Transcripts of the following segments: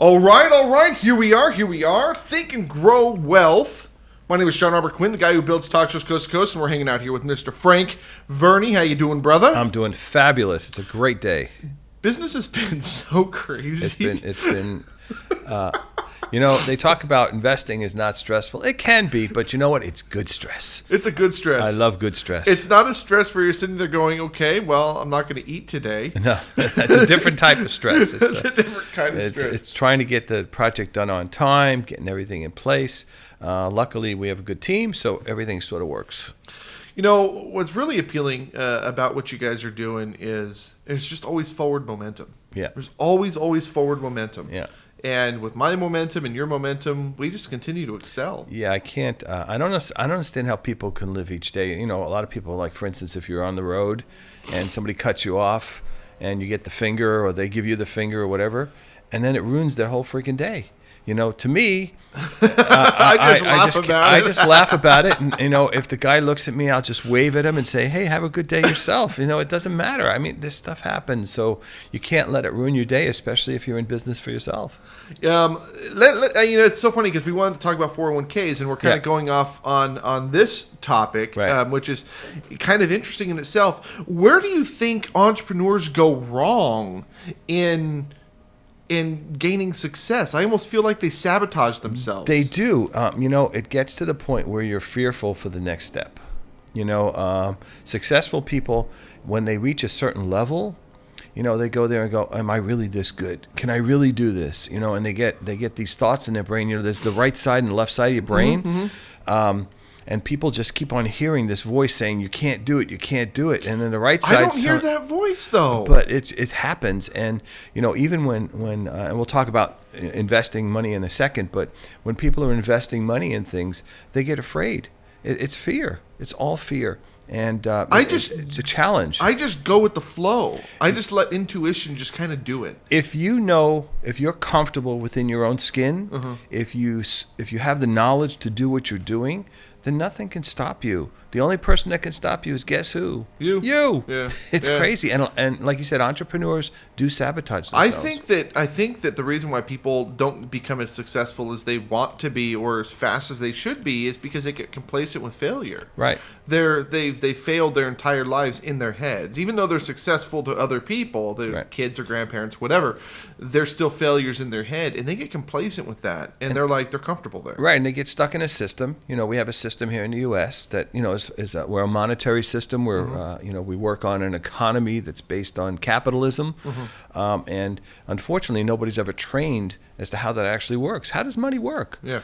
All right. Here we are. Think and Grow Wealth. My name is Jon Robert Quinn, the guy who builds talk shows coast to coast, and we're hanging out here with Mr. Frank Verney. How you doing, brother? I'm doing fabulous. It's a great day. Business has been so crazy. It's been. They talk about investing is not stressful. It can be, but you know what? It's good stress. It's a good stress. I love good stress. It's not a stress where you're sitting there going, okay, well, I'm not going to eat today. No, that's a different type of stress. It's a different kind of stress. It's trying to get the project done on time, getting everything in place. Luckily, we have a good team, so everything sort of works. You know, what's really appealing about what you guys are doing is there's just always forward momentum. Yeah. There's always forward momentum. Yeah. And with my momentum and your momentum, we just continue to excel. Yeah, I can't. I don't understand how people can live each day. You know, a lot of people, like for instance, if you're on the road and somebody cuts you off, and you get the finger, or they give you the finger, or whatever, and then it ruins their whole freaking day. You know, to me, I just laugh about it. And, if the guy looks at me, I'll just wave at him and say, hey, have a good day yourself. It doesn't matter. I mean, this stuff happens. So you can't let it ruin your day, especially if you're in business for yourself. It's so funny because we wanted to talk about 401ks, and we're kind of going off on this topic, right. Which is kind of interesting in itself. Where do you think entrepreneurs go wrong in gaining success? I almost feel like they sabotage themselves. They do. It gets to the point where you're fearful for the next step. Successful people, when they reach a certain level, they go there and go, am I really this good? Can I really do this? And they get these thoughts in their brain. There's the right side and the left side of your brain. Mm-hmm. And people just keep on hearing this voice saying, you can't do it, you can't do it. And then the right side... I don't hear that voice, though. But it happens. And, even when and we'll talk about investing money in a second, but when people are investing money in things, they get afraid. It's fear. It's all fear. And it's a challenge. I just go with the flow. I just let intuition just kind of do it. If you're comfortable within your own skin, mm-hmm. if you have the knowledge to do what you're doing, then nothing can stop you. The only person that can stop you is, guess who? You. Yeah. It's crazy. And like you said, entrepreneurs do sabotage themselves. I think that the reason why people don't become as successful as they want to be or as fast as they should be is because they get complacent with failure. Right. They failed their entire lives in their heads. Even though they're successful to other people, their right. kids or grandparents, whatever, they're still failures in their head, and they get complacent with that, and they're comfortable there. Right, and they get stuck in a system. We have a system here in the U.S. that we're a monetary system where mm-hmm. We work on an economy that's based on capitalism, mm-hmm. And unfortunately nobody's ever trained as to how that actually works. How does money work? Yeah.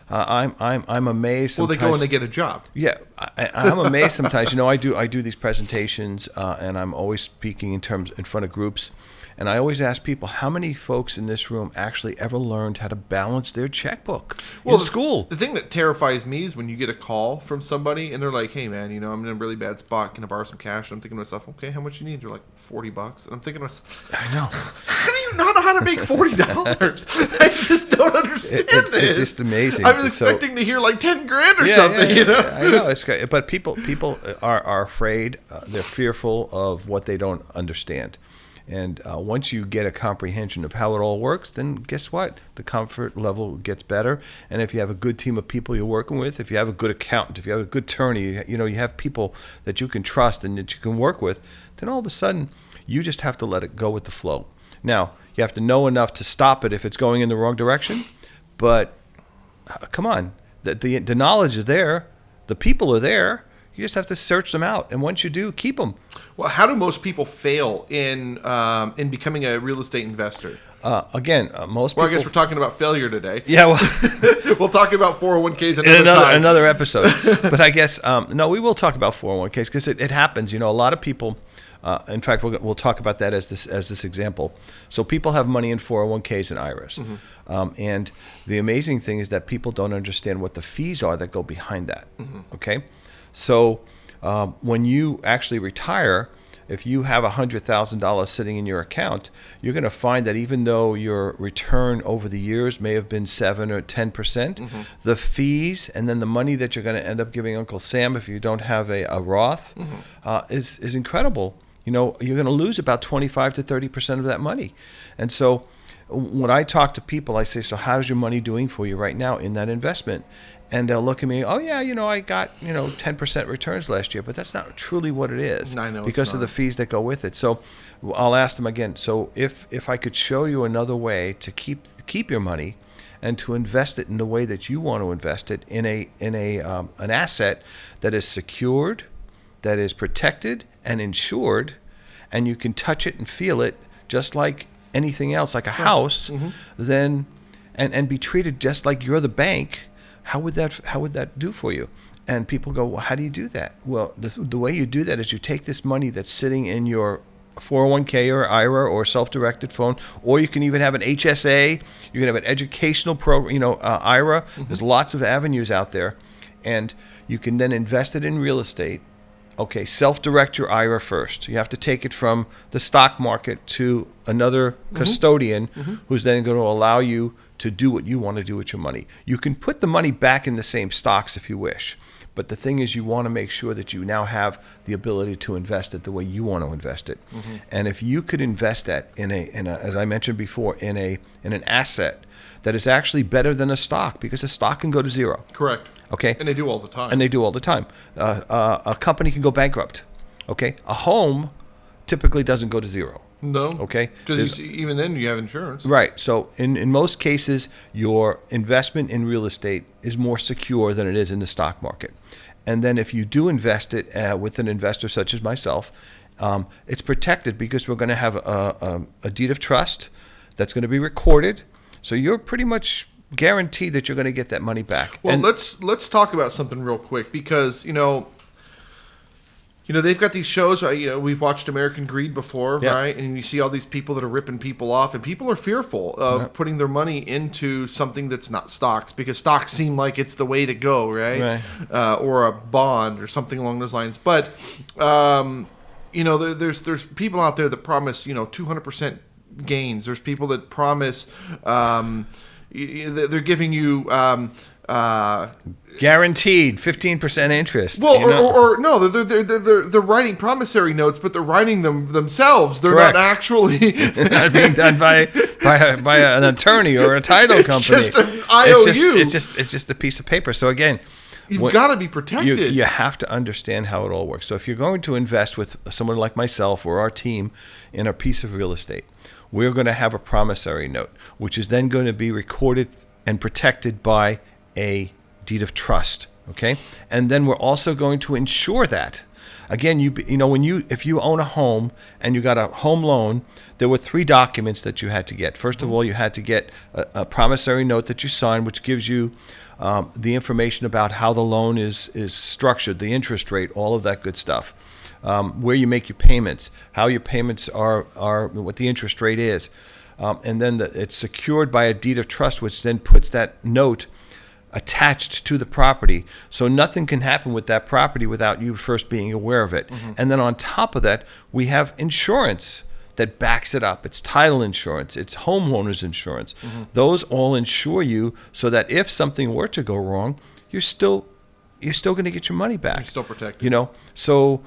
I'm amazed. Well, they go and they get a job. Yeah, I'm amazed sometimes. I do these presentations, and I'm always speaking in front of groups. And I always ask people, how many folks in this room actually ever learned how to balance their checkbook in school? The thing that terrifies me is when you get a call from somebody and they're like, hey, man, I'm in a really bad spot. Can I borrow some cash? And I'm thinking to myself, okay, how much you need? They're like, $40. And I'm thinking to myself, I know. How do you not know how to make $40? I just don't understand this. It's just amazing. I was expecting to hear like 10 grand or something, Yeah, I know. It's great. But people are afraid. They're fearful of what they don't understand. And once you get a comprehension of how it all works, then guess what? The comfort level gets better. And if you have a good team of people you're working with, if you have a good accountant, if you have a good attorney, you have people that you can trust and that you can work with, then all of a sudden you just have to let it go with the flow. Now, you have to know enough to stop it if it's going in the wrong direction. But come on, the knowledge is there. The people are there. You just have to search them out, and once you do, keep them. Well, how do most people fail in becoming a real estate investor? Most people... Well, I guess we're talking about failure today. Yeah, well... We'll talk about 401ks another episode. But I guess, no, we will talk about 401ks because it happens. A lot of people... in fact, we'll talk about that as this example. So people have money in 401ks and IRAs. Mm-hmm. And the amazing thing is that people don't understand what the fees are that go behind that. Mm-hmm. Okay? So when you actually retire, if you have $100,000 sitting in your account, you're going to find that even though your return over the years may have been 7 or 10%, mm-hmm. the fees and then the money that you're going to end up giving Uncle Sam if you don't have a Roth mm-hmm. Is incredible. You're going to lose about 25 to 30% of that money. And so when I talk to people, I say, so how's your money doing for you right now in that investment? And they'll look at me, oh, yeah, I got, 10% returns last year, but that's not truly what it is. I know because of the fees that go with it. So I'll ask them again, so if I could show you another way to keep your money and to invest it in the way that you want to invest it in an asset that is secured, that is protected and insured, and you can touch it and feel it just like anything else, like a house, then and be treated just like you're the bank, how would that do for you? And people go, well, how do you do that? Well, the way you do that is you take this money that's sitting in your 401k or IRA or self-directed phone, or you can even have an HSA. You can have an educational program, IRA. There's lots of avenues out there, and you can then invest it in real estate. Okay, self-direct your IRA first. You have to take it from the stock market to another custodian who's then going to allow you to do what you want to do with your money. You can put the money back in the same stocks if you wish, but the thing is you want to make sure that you now have the ability to invest it the way you want to invest it. And if you could invest that in a, as I mentioned before, in an asset that is actually better than a stock, because a stock can go to zero. Correct. Okay. And they do all the time. And they do all the time. A company can go bankrupt. Okay. A home typically doesn't go to zero. No. Okay. Because even then you have insurance. Right. So in most cases, your investment in real estate is more secure than it is in the stock market. And then if you do invest it with an investor such as myself, it's protected because we're going to have a deed of trust that's going to be recorded. So you're pretty much guaranteed that you're going to get that money back. Well, let's talk about something real quick because they've got these shows. We've watched American Greed before, right? And you see all these people that are ripping people off, and people are fearful of putting their money into something that's not stocks because stocks seem like it's the way to go, right? Or a bond or something along those lines. But there's people out there that promise 200% gains. There's people that promise they're giving you guaranteed 15% interest. Well, or no, they're writing promissory notes, but they're writing them themselves. They're Correct. not actually not being done by an attorney or a title company. It's just an IOU. It's just a piece of paper. So again, you've got to be protected. You have to understand how it all works. So if you're going to invest with someone like myself or our team in a piece of real estate, we're going to have a promissory note, which is then going to be recorded and protected by a deed of trust. Okay, and then we're also going to insure that. Again, if you own a home and you got a home loan, there were 3 documents that you had to get. First of all, you had to get a promissory note that you sign, which gives you the information about how the loan is structured, the interest rate, all of that good stuff. Where you make your payments, how your payments are what the interest rate is. And then it's secured by a deed of trust, which then puts that note attached to the property. So nothing can happen with that property without you first being aware of it. And then on top of that, we have insurance that backs it up. It's title insurance. It's homeowners insurance. Those all insure you so that if something were to go wrong, you're still going to get your money back. You're still protected. So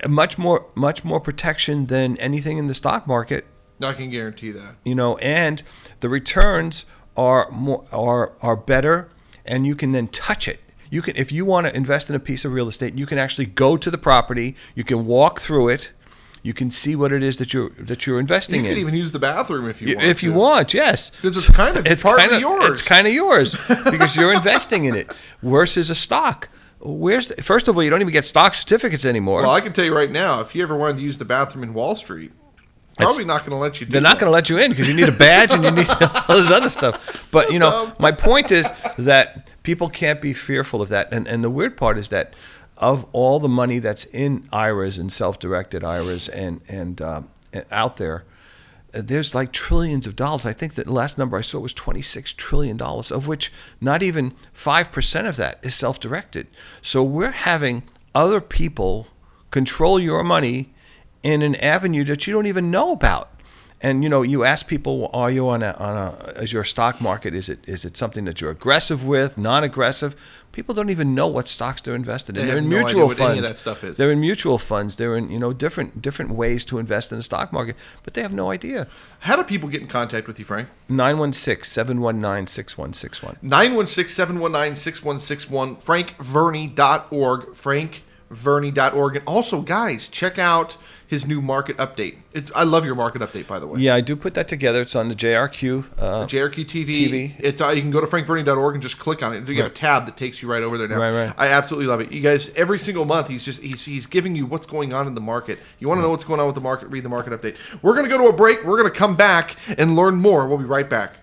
much more protection than anything in the stock market. I can guarantee that. And the returns are better, and you can then touch it. You can, if you want to invest in a piece of real estate, you can actually go to the property. You can walk through it. You can see what it is that you're investing in. You can even use the bathroom if you want. If you want, yes. Because it's kind of partly yours. It's kind of yours because you're investing in it versus a stock. First of all, you don't even get stock certificates anymore. Well, I can tell you right now, if you ever wanted to use the bathroom in Wall Street, probably not going to let you do They're not going to let you in because you need a badge and you need all this other stuff. But, my point is that people can't be fearful of that. And the weird part is that of all the money that's in IRAs and self-directed IRAs and out there, there's like trillions of dollars. I think that the last number I saw was $26 trillion, of which not even 5% of that is self-directed. So we're having other people control your money in an avenue that you don't even know about. And you ask people, are you is your stock market, is it something that you're aggressive with, non-aggressive? People don't even know what stocks they're invested in. They They're have in no mutual idea what funds. any of that stuff is. They're in mutual funds. They're in different ways to invest in the stock market, but they have no idea. How do people get in contact with you, Frank? 916-719-6161. 916-719-6161. FrankVerney.org. FrankVerney.org. And also, guys, check out his new market update. I love your market update, by the way. Yeah, I do put that together. It's on the JRQ. JRQ TV. It's you can go to frankverney.org and just click on it. You have a tab that takes you right over there now. Right. I absolutely love it. You guys, every single month, he's giving you what's going on in the market. You want to know what's going on with the market? Read the market update. We're going to go to a break. We're going to come back and learn more. We'll be right back.